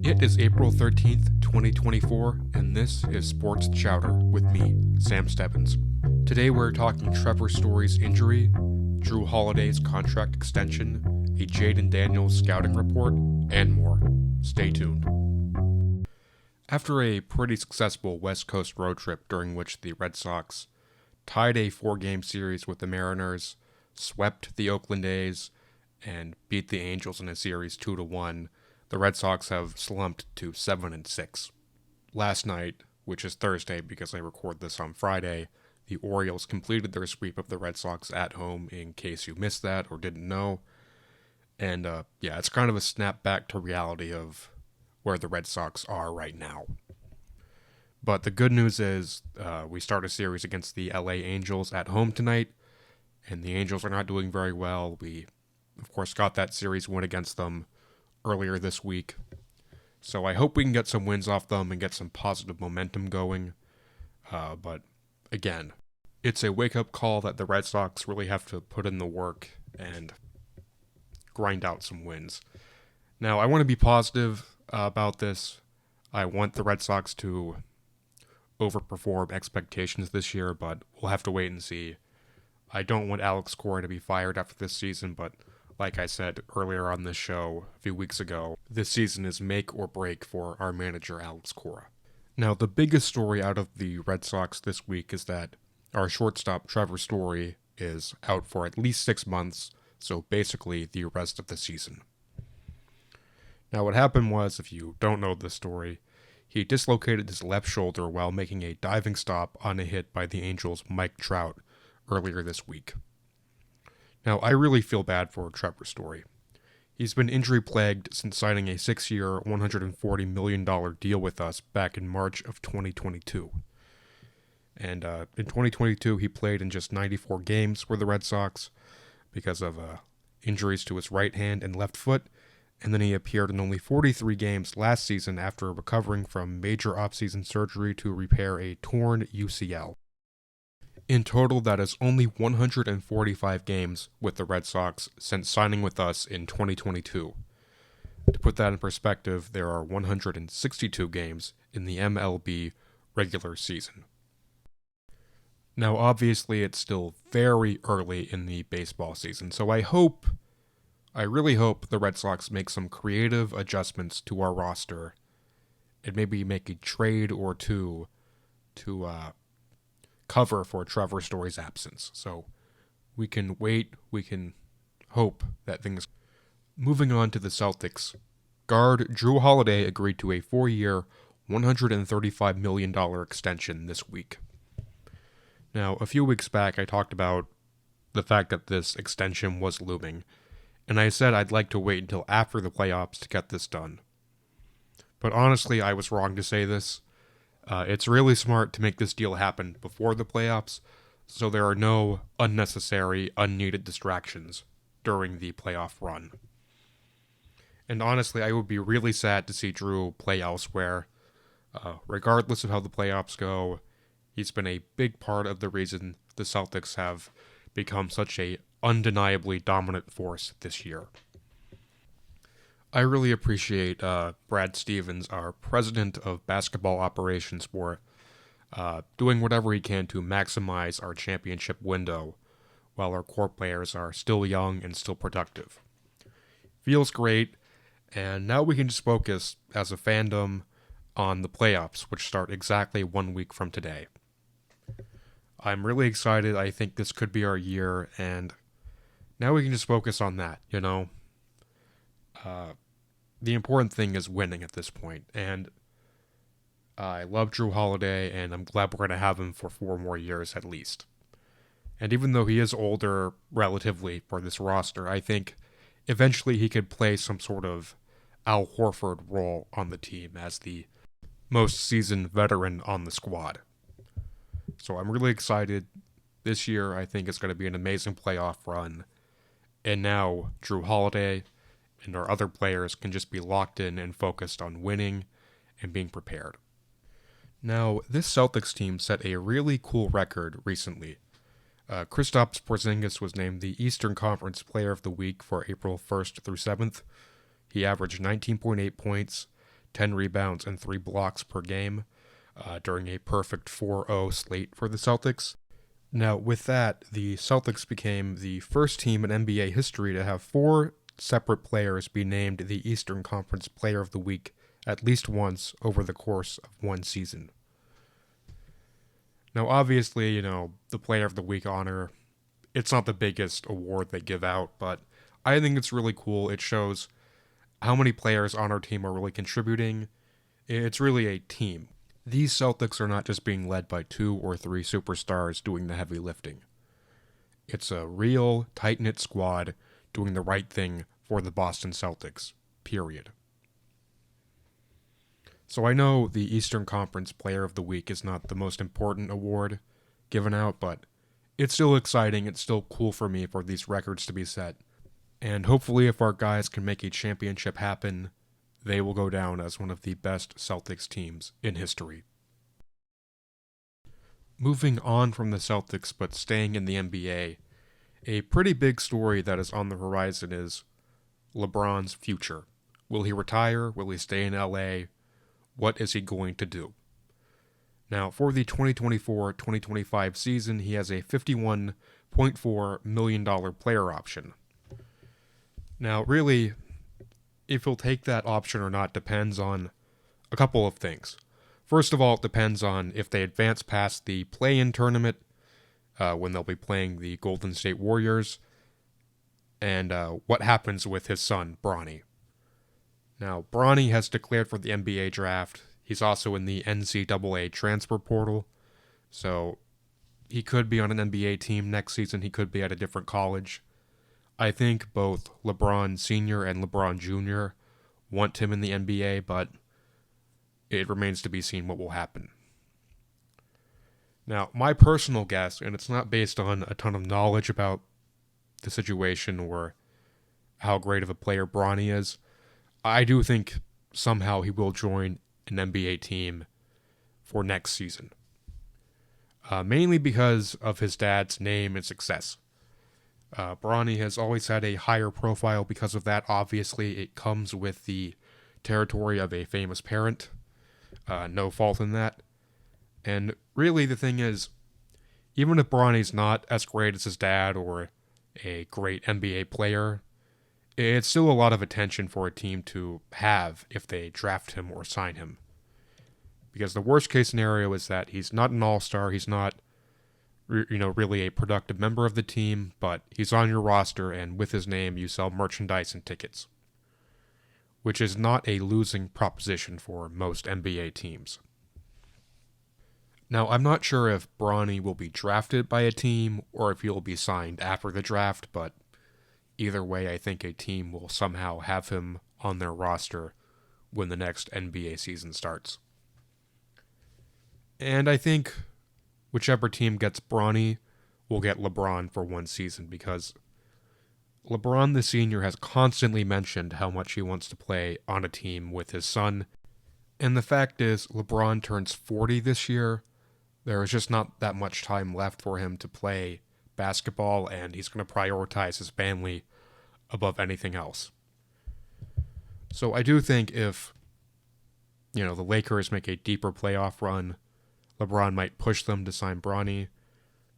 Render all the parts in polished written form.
It is April 13th, 2024, and this is Sports Chowder with me, Sam Stebbins. Today we're talking Trevor Story's injury, Drew Holiday's contract extension, a Jaden Daniels scouting report, and more. Stay tuned. After a pretty successful West Coast road trip during which the Red Sox tied a 4-game series with the Mariners, swept the Oakland A's, and beat the Angels in a series 2-1, the Red Sox have slumped to 7-6. Last night, which is Thursday because I record this on Friday, the Orioles completed their sweep of the Red Sox at home, in case you missed that or didn't know. And it's kind of a snap back to reality of where the Red Sox are right now. But the good news is we start a series against the LA Angels at home tonight, and the Angels are not doing very well. We, of course, got that series win against them earlier this week. So I hope we can get some wins off them and get some positive momentum going. But again, it's a wake-up call that the Red Sox really have to put in the work and grind out some wins. Now, I want to be positive about this. I want the Red Sox to overperform expectations this year, but we'll have to wait and see. I don't want Alex Cora to be fired after this season, but like I said earlier on this show a few weeks ago, this season is make or break for our manager, Alex Cora. Now, the biggest story out of the Red Sox this week is that our shortstop, Trevor Story, is out for at least 6 months, so basically the rest of the season. Now, what happened was, if you don't know this story, he dislocated his left shoulder while making a diving stop on a hit by the Angels' Mike Trout earlier this week. Now, I really feel bad for Trevor Story. He's been injury-plagued since signing a 6-year, $140 million deal with us back in March of 2022. And in 2022, he played in just 94 games for the Red Sox because of injuries to his right hand and left foot, and then he appeared in only 43 games last season after recovering from major offseason surgery to repair a torn UCL. In total, that is only 145 games with the Red Sox since signing with us in 2022. To put that in perspective, there are 162 games in the MLB regular season. Now, obviously, it's still very early in the baseball season, so I really hope the Red Sox make some creative adjustments to our roster and maybe make a trade or two to cover for Trevor Story's absence. So we can wait, we can hope that things... Moving on to the Celtics, guard Drew Holiday agreed to a 4-year, $135 million extension this week. Now, a few weeks back, I talked about the fact that this extension was looming, and I said I'd like to wait until after the playoffs to get this done. But honestly, I was wrong to say this. It's really smart to make this deal happen before the playoffs, so there are no unnecessary, unneeded distractions during the playoff run. And honestly, I would be really sad to see Drew play elsewhere. Regardless of how the playoffs go, he's been a big part of the reason the Celtics have become such a undeniably dominant force this year. I really appreciate Brad Stevens, our president of basketball operations, for doing whatever he can to maximize our championship window while our core players are still young and still productive. Feels great, and now we can just focus as a fandom on the playoffs, which start exactly 1 week from today. I'm really excited. I think this could be our year, and now we can just focus on that, you know? The important thing is winning at this point, and I love Drew Holiday, and I'm glad we're going to have him for 4 more years at least. And even though he is older relatively for this roster, I think eventually he could play some sort of Al Horford role on the team as the most seasoned veteran on the squad. So I'm really excited. This year, I think it's going to be an amazing playoff run. And now Drew Holiday and our other players can just be locked in and focused on winning and being prepared. Now, this Celtics team set a really cool record recently. Kristaps Porzingis was named the Eastern Conference Player of the Week for April 1st through 7th. He averaged 19.8 points, 10 rebounds and 3 blocks per game during a perfect 4-0 slate for the Celtics. Now, with that, the Celtics became the first team in NBA history to have 4 separate players be named the Eastern Conference Player of the Week at least once over the course of one season. Now, obviously, the Player of the Week honor, it's not the biggest award they give out, but I think it's really cool. It shows how many players on our team are really contributing. It's really a team. These Celtics are not just being led by 2 or 3 superstars doing the heavy lifting. It's a real, tight-knit squad doing the right thing for the Boston Celtics, period. So I know the Eastern Conference Player of the Week is not the most important award given out, but it's still exciting. It's still cool for me for these records to be set. And hopefully if our guys can make a championship happen, they will go down as one of the best Celtics teams in history. Moving on from the Celtics, but staying in the NBA, a pretty big story that is on the horizon is LeBron's future. Will he retire? Will he stay in LA? What is he going to do? Now, for the 2024-2025 season, he has a $51.4 million player option. Now, really, if he'll take that option or not depends on a couple of things. First of all, it depends on if they advance past the play-in tournament, when they'll be playing the Golden State Warriors, and what happens with his son, Bronny. Now, Bronny has declared for the NBA draft. He's also in the NCAA transfer portal, so he could be on an NBA team next season. He could be at a different college. I think both LeBron Sr. and LeBron Jr. want him in the NBA, but it remains to be seen what will happen. Now, my personal guess, and it's not based on a ton of knowledge about the situation or how great of a player Bronny is, I do think somehow he will join an NBA team for next season. Mainly because of his dad's name and success. Bronny has always had a higher profile because of that. Obviously, it comes with the territory of a famous parent. No fault in that. And really, the thing is, even if Bronny's not as great as his dad or a great NBA player, it's still a lot of attention for a team to have if they draft him or sign him. Because the worst case scenario is that he's not an all-star, he's not really a productive member of the team, but he's on your roster, and with his name, you sell merchandise and tickets, which is not a losing proposition for most NBA teams. Now, I'm not sure if Bronny will be drafted by a team or if he'll be signed after the draft, but either way, I think a team will somehow have him on their roster when the next NBA season starts. And I think whichever team gets Bronny will get LeBron for one season, because LeBron the senior has constantly mentioned how much he wants to play on a team with his son. And the fact is, LeBron turns 40 this year. There is just not that much time left for him to play basketball, and he's going to prioritize his family above anything else. So I do think if, the Lakers make a deeper playoff run, LeBron might push them to sign Bronny,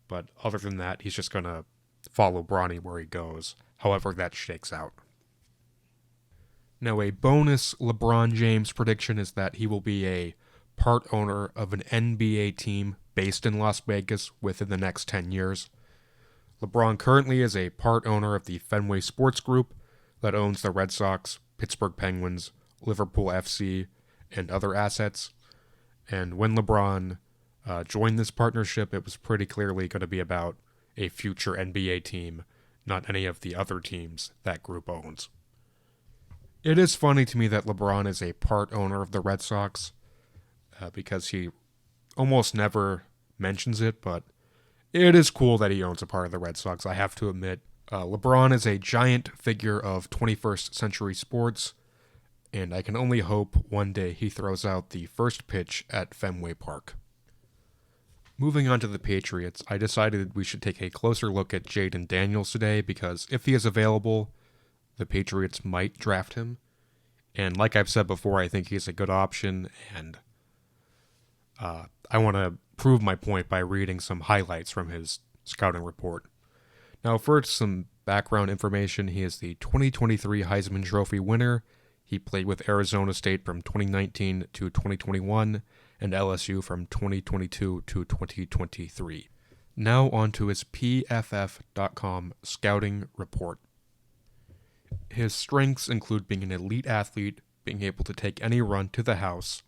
but other than that, he's just going to follow Bronny where he goes, however that shakes out. Now, a bonus LeBron James prediction is that he will be a part owner of an NBA team based in Las Vegas within the next 10 years. LeBron currently is a part owner of the Fenway Sports Group that owns the Red Sox, Pittsburgh Penguins, Liverpool FC, and other assets. And when LeBron joined this partnership, it was pretty clearly going to be about a future NBA team, not any of the other teams that group owns. It is funny to me that LeBron is a part owner of the Red Sox, because he almost never mentions it, but it is cool that he owns a part of the Red Sox, I have to admit. LeBron is a giant figure of 21st century sports, and I can only hope one day he throws out the first pitch at Fenway Park. Moving on to the Patriots, I decided we should take a closer look at Jaden Daniels today, because if he is available, the Patriots might draft him. And like I've said before, I think he's a good option, and I want to prove my point by reading some highlights from his scouting report. Now, first, some background information. He is the 2023 Heisman Trophy winner. He played with Arizona State from 2019 to 2021 and LSU from 2022 to 2023. Now on to his PFF.com scouting report. His strengths include being an elite athlete, being able to take any run to the house.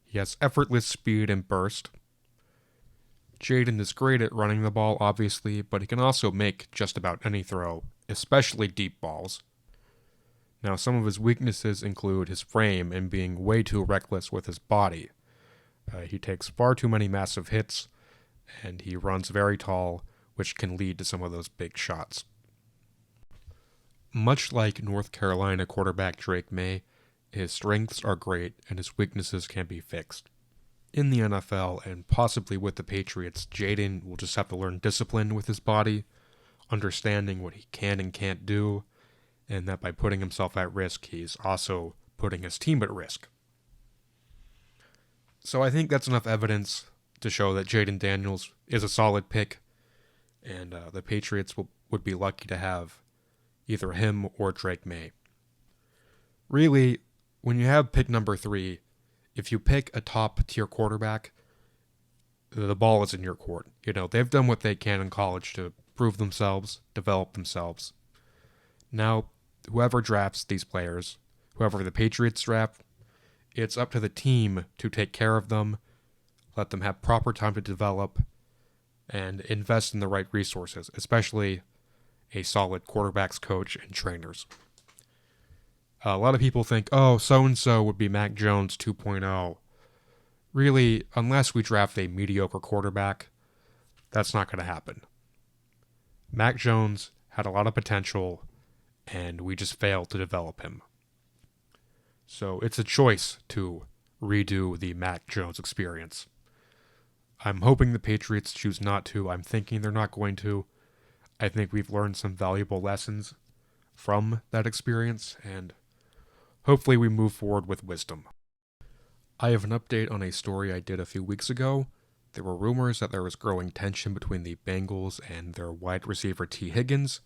He has effortless speed and burst. Jaden is great at running the ball, obviously, but he can also make just about any throw, especially deep balls. Now, some of his weaknesses include his frame and being way too reckless with his body. He takes far too many massive hits, and he runs very tall, which can lead to some of those big shots. Much like North Carolina quarterback Drake May, his strengths are great and his weaknesses can be fixed. In the NFL, and possibly with the Patriots, Jaden will just have to learn discipline with his body, understanding what he can and can't do, and that by putting himself at risk, he's also putting his team at risk. So I think that's enough evidence to show that Jaden Daniels is a solid pick, and the Patriots would be lucky to have either him or Drake May. Really, when you have pick number 3, if you pick a top-tier quarterback, the ball is in your court. You know, they've done what they can in college to prove themselves, develop themselves. Now, whoever drafts these players, whoever the Patriots draft, it's up to the team to take care of them, let them have proper time to develop, and invest in the right resources, especially a solid quarterbacks coach and trainers. A lot of people think, oh, so-and-so would be Mac Jones 2.0. Really, unless we draft a mediocre quarterback, that's not going to happen. Mac Jones had a lot of potential, and we just failed to develop him. So it's a choice to redo the Mac Jones experience. I'm hoping the Patriots choose not to. I'm thinking they're not going to. I think we've learned some valuable lessons from that experience, and hopefully we move forward with wisdom. I have an update on a story I did a few weeks ago. There were rumors that there was growing tension between the Bengals and their wide receiver T. Higgins,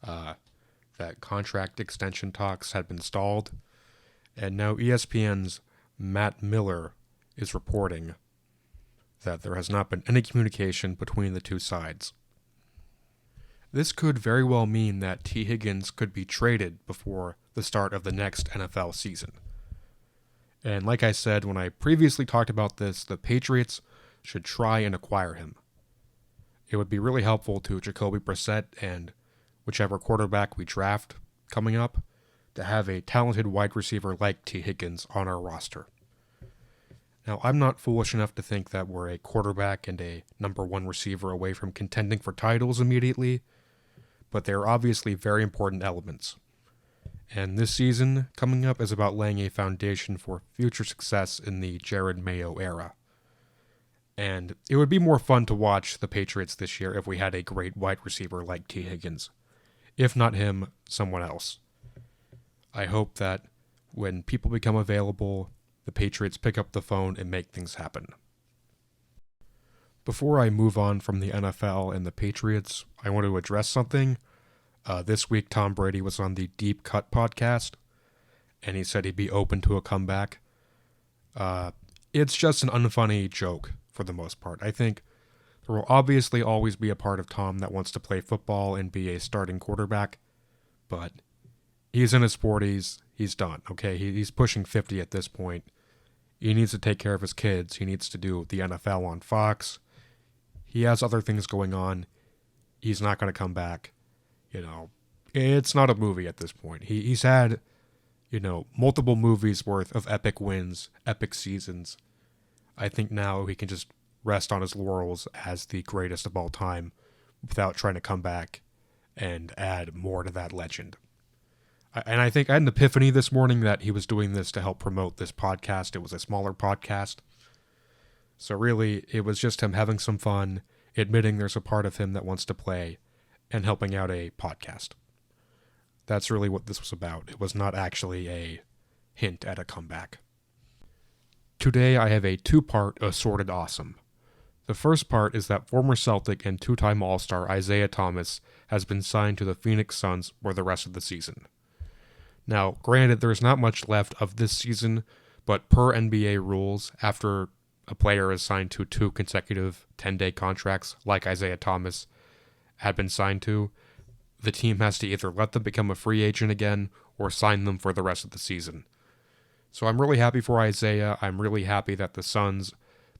that contract extension talks had been stalled, and now ESPN's Matt Miller is reporting that there has not been any communication between the two sides. This could very well mean that T. Higgins could be traded before the start of the next NFL season. And like I said when I previously talked about this, the Patriots should try and acquire him. It would be really helpful to Jacoby Brissett and whichever quarterback we draft coming up to have a talented wide receiver like T. Higgins on our roster. Now, I'm not foolish enough to think that we're a quarterback and a number 1 receiver away from contending for titles immediately, but they're obviously very important elements. And this season coming up is about laying a foundation for future success in the Jared Mayo era. And it would be more fun to watch the Patriots this year if we had a great wide receiver like T. Higgins. If not him, someone else. I hope that when people become available, the Patriots pick up the phone and make things happen. Before I move on from the NFL and the Patriots, I want to address something. This week, Tom Brady was on the Deep Cut podcast, and he said he'd be open to a comeback. It's just an unfunny joke for the most part. I think there will obviously always be a part of Tom that wants to play football and be a starting quarterback, but he's in his 40s. He's done, okay? He's pushing 50 at this point. He needs to take care of his kids. He needs to do the NFL on Fox. He has other things going on. He's not going to come back. You know, it's not a movie at this point. He's had, multiple movies worth of epic wins, epic seasons. I think now he can just rest on his laurels as the greatest of all time without trying to come back and add more to that legend. And I think I had an epiphany this morning that he was doing this to help promote this podcast. It was a smaller podcast. So really, it was just him having some fun, admitting there's a part of him that wants to play, and helping out a podcast. That's really what this was about. It was not actually a hint at a comeback. Today I have a two-part assorted awesome. The first part is that former Celtic and two-time All-Star Isaiah Thomas has been signed to the Phoenix Suns for the rest of the season. Now, granted, there's not much left of this season, but per NBA rules, after a player is signed to 2 consecutive 10-day contracts, like Isaiah Thomas had been signed to, the team has to either let them become a free agent again or sign them for the rest of the season. So I'm really happy for Isaiah. I'm really happy that the Suns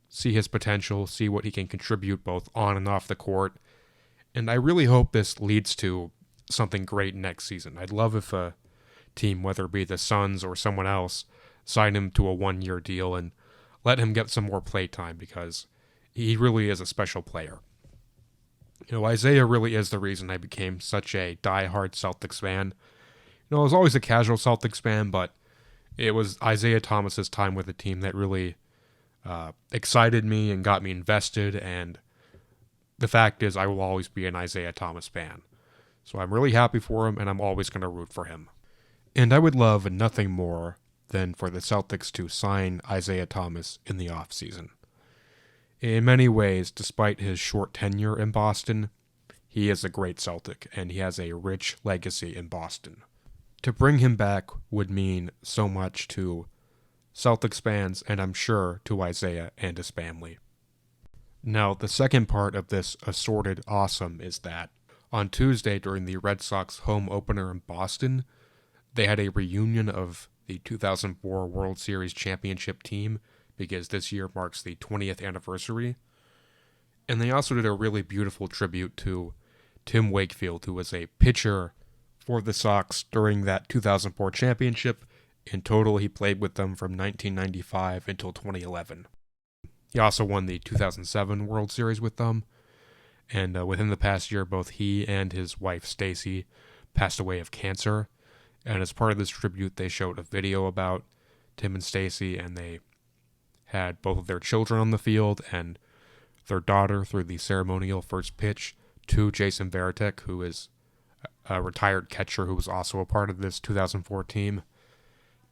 see his potential, see what he can contribute both on and off the court, and I really hope this leads to something great next season. I'd love if a team, whether it be the Suns or someone else, sign him to a 1-year deal and let him get some more play time, because he really is a special player. Isaiah really is the reason I became such a die-hard Celtics fan. I was always a casual Celtics fan, but it was Isaiah Thomas's time with the team that really excited me and got me invested, and the fact is I will always be an Isaiah Thomas fan. So I'm really happy for him, and I'm always going to root for him. And I would love nothing more than for the Celtics to sign Isaiah Thomas in the offseason. In many ways, despite his short tenure in Boston, he is a great Celtic, and he has a rich legacy in Boston. To bring him back would mean so much to Celtics fans, and I'm sure to Isaiah and his family. Now, the second part of this assorted awesome is that on Tuesday during the Red Sox home opener in Boston, they had a reunion of the 2004 World Series championship team, because this year marks the 20th anniversary. And they also did a really beautiful tribute to Tim Wakefield, who was a pitcher for the Sox during that 2004 championship. In total, he played with them from 1995 until 2011. He also won the 2007 World Series with them. And within the past year, both he and his wife, Stacy, passed away of cancer. And as part of this tribute, they showed a video about Tim and Stacy, and they had both of their children on the field and their daughter through the ceremonial first pitch to Jason Varitek, who is a retired catcher who was also a part of this 2004 team.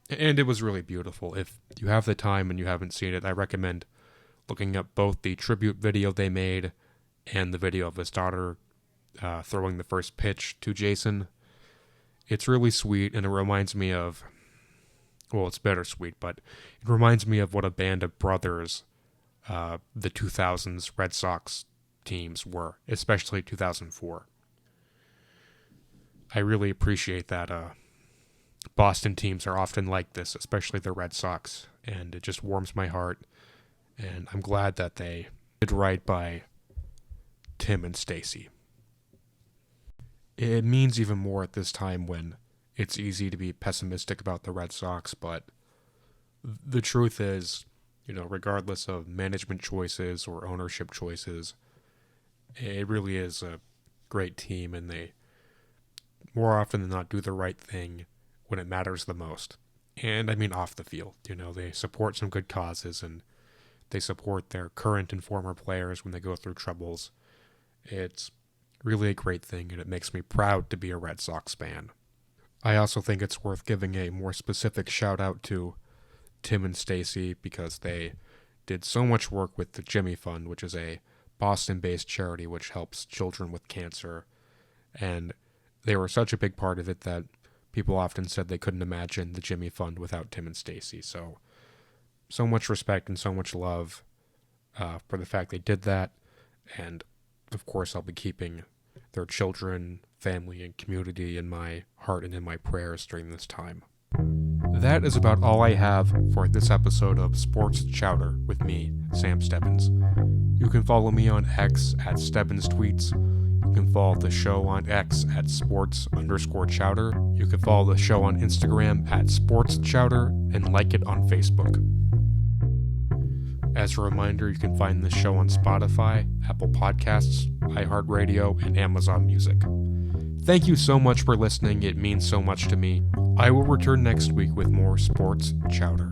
And it was really beautiful. If you have the time and you haven't seen it, I recommend looking up both the tribute video they made and the video of his daughter throwing the first pitch to Jason. It's really sweet, and it reminds me of, well, it's bittersweet, but it reminds me of what a band of brothers the 2000s Red Sox teams were, especially 2004. I really appreciate that Boston teams are often like this, especially the Red Sox, and it just warms my heart, and I'm glad that they did right by Tim and Stacy. It means even more at this time when it's easy to be pessimistic about the Red Sox, but the truth is, regardless of management choices or ownership choices, it really is a great team, and they more often than not do the right thing when it matters the most. And I mean off the field. They support some good causes, and they support their current and former players when they go through troubles. It's really a great thing, and it makes me proud to be a Red Sox fan. I also think it's worth giving a more specific shout out to Tim and Stacy, because they did so much work with the Jimmy Fund, which is a Boston-based charity which helps children with cancer, and they were such a big part of it that people often said they couldn't imagine the Jimmy Fund without Tim and Stacy. So much respect and so much love for the fact they did that, and of course I'll be keeping their children, family, and community in my heart and in my prayers during this time. That is about all I have for this episode of Sports Chowder with me, Sam Stebbins. You can follow me on X at Stebbins Tweets. You can follow the show on X at sports_chowder. You can follow the show on Instagram at sportschowder and like it on Facebook. As a reminder, you can find this show on Spotify, Apple Podcasts, iHeartRadio, and Amazon Music. Thank you so much for listening. It means so much to me. I will return next week with more Sports Chowder.